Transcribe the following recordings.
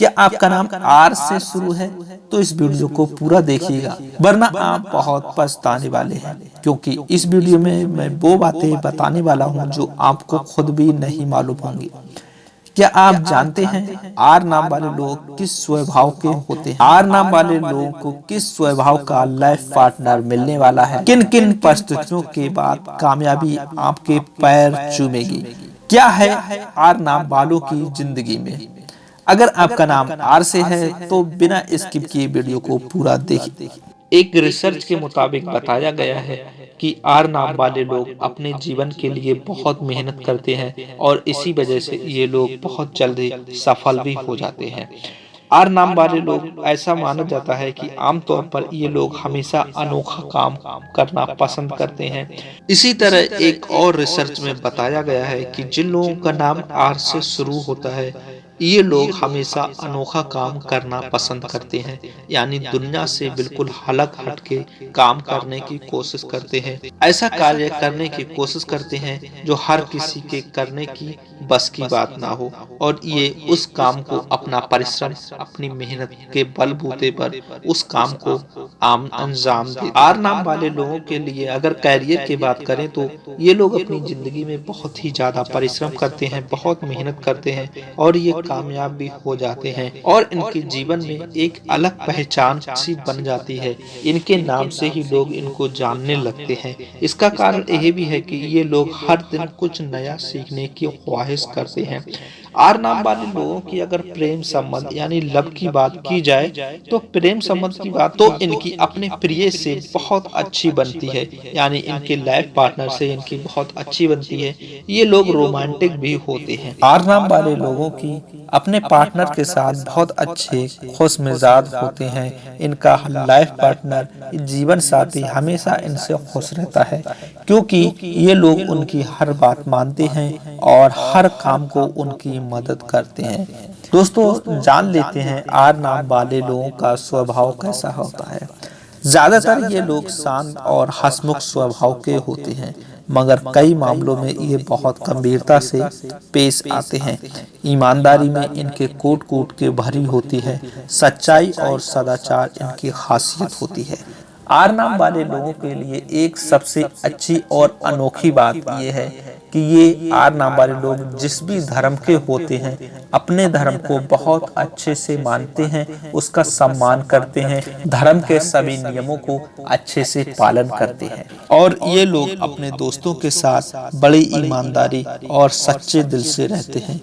क्या आपका नाम आर से शुरू है? तो इस वीडियो को पूरा देखिएगा, वरना आप बहुत पछताने वाले हैं, क्योंकि इस वीडियो में मैं वो बातें बताने वाला हूं जो आपको खुद भी नहीं मालूम होंगी। क्या आप जानते हैं आर नाम वाले लोग किस स्वभाव के होते हैं? आर नाम वाले लोगों को किस स्वभाव का लाइफ पार्टनर मिलने वाला है? किन किन परिस्थितियों के बाद कामयाबी आपके पैर चूमेगी? क्या है आर नाम वालों की जिंदगी में? अगर आपका नाम आर से है तो बिना स्किप किए वीडियो को पूरा देखिए। एक रिसर्च के मुताबिक बताया गया है कि आर नाम वाले लोग अपने जीवन के लिए बहुत मेहनत करते हैं और इसी वजह से ये लोग बहुत जल्दी सफल भी हो जाते हैं। आर नाम वाले लोग, ऐसा माना जाता है कि आमतौर पर ये लोग हमेशा अनोखा काम करना पसंद करते हैं। इसी तरह एक और रिसर्च में बताया गया है कि जिन लोगों का नाम आर से शुरू होता है ये लोग हमेशा अनोखा काम करना पसंद करते हैं, यानी दुनिया से बिल्कुल अलग हटके काम करने की कोशिश करते हैं। ऐसा कार्य करने की कोशिश करते हैं जो हर किसी के करने की बस की बात ना हो, और ये उस काम को अपना परिश्रम, अपनी मेहनत के बलबूते पर उस काम को अंजाम दे। आर नाम वाले लोगों के लिए अगर कैरियर की बात करें तो ये लोग अपनी जिंदगी में बहुत ही ज्यादा परिश्रम करते हैं, बहुत मेहनत करते हैं और ये कामयाब भी हो जाते हैं और इनके जीवन में एक अलग पहचान सी बन जाती है। इनके नाम से ही लोग इनको जानने लगते हैं। इसका कारण यह भी है कि ये लोग हर दिन कुछ नया सीखने की ख्वाहिश करते हैं। आर नाम वाले लोगों की अगर प्रेम संबंध यानी लव की बात की जाए तो प्रेम संबंध की बात तो इनकी अपने प्रिय से बहुत अच्छी बनती है, यानी इनके लाइफ पार्टनर से इनकी बहुत अच्छी बनती है। ये लोग रोमांटिक भी होते हैं। आर नाम वाले लोगों की अपने पार्टनर के साथ बहुत अच्छे खुश मिजाज होते हैं। इनका लाइफ पार्टनर, जीवन साथी हमेशा इनसे खुश रहता है, क्योंकि ये लोग उनकी हर बात मानते हैं और हर काम को उनकी मदद करते हैं। दोस्तों, जान लेते हैं आर नाम वाले लोगों का स्वभाव कैसा होता है। ज्यादातर ये लोग शांत और हंसमुख स्वभाव के होते हैं, मगर कई मामलों में ये बहुत गंभीरता से पेश आते हैं। ईमानदारी में इनके कूट कूट के भरी होती है। सच्चाई और सदाचार इनकी खासियत होती है। आर नाम वाले लोगों के लिए एक सबसे अच्छी और अनोखी बात यह है कि ये आर नाम वाले लोग जिस भी धर्म के होते हैं अपने धर्म को बहुत अच्छे से मानते हैं, उसका सम्मान करते हैं, धर्म के सभी नियमों को अच्छे से पालन करते हैं और ये लोग अपने दोस्तों के साथ बड़ी ईमानदारी और सच्चे दिल से रहते हैं।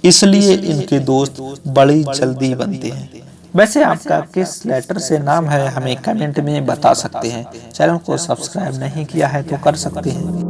इसलिए इनके दोस्त बड़ी जल्दी बनते हैं। वैसे आपका किस लेटर से नाम है हमें कमेंट में बता सकते हैं। चैनल को सब्सक्राइब नहीं किया है तो कर सकते हैं।